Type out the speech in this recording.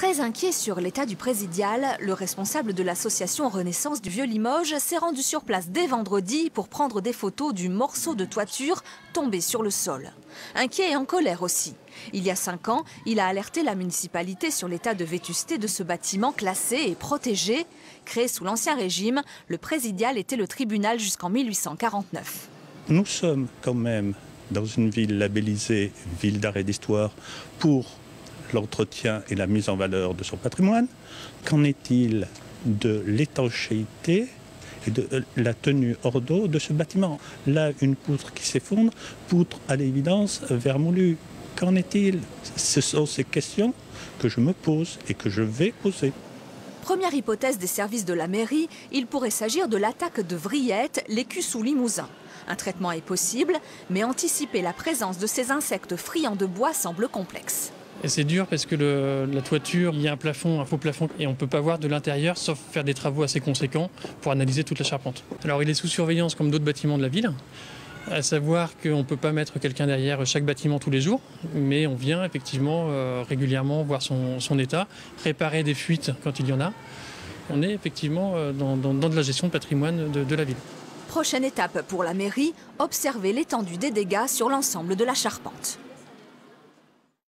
Très inquiet sur l'état du présidial, le responsable de l'association Renaissance du Vieux-Limoges s'est rendu sur place dès vendredi pour prendre des photos du morceau de toiture tombé sur le sol. Inquiet et en colère aussi. Il y a 5 ans, il a alerté la municipalité sur l'état de vétusté de ce bâtiment classé et protégé. Créé sous l'Ancien Régime, le présidial était le tribunal jusqu'en 1849. Nous sommes quand même dans une ville labellisée ville d'art et d'histoire pour l'entretien et la mise en valeur de son patrimoine. Qu'en est-il de l'étanchéité et de la tenue hors d'eau de ce bâtiment? Là, une poutre qui s'effondre, poutre à l'évidence vermoulue. Qu'en est-il? Ce sont ces questions que je me pose et que je vais poser. Première hypothèse des services de la mairie, il pourrait s'agir de l'attaque de vriettes, l'écu sous Limousin. Un traitement est possible, mais anticiper la présence de ces insectes friands de bois semble complexe. Et c'est dur parce que la toiture, il y a un plafond, un faux plafond, et on ne peut pas voir de l'intérieur, sauf faire des travaux assez conséquents pour analyser toute la charpente. Alors il est sous surveillance comme d'autres bâtiments de la ville, à savoir qu'on ne peut pas mettre quelqu'un derrière chaque bâtiment tous les jours, mais on vient effectivement régulièrement voir son état, réparer des fuites quand il y en a. On est effectivement dans de la gestion de patrimoine de la ville. Prochaine étape pour la mairie, observer l'étendue des dégâts sur l'ensemble de la charpente.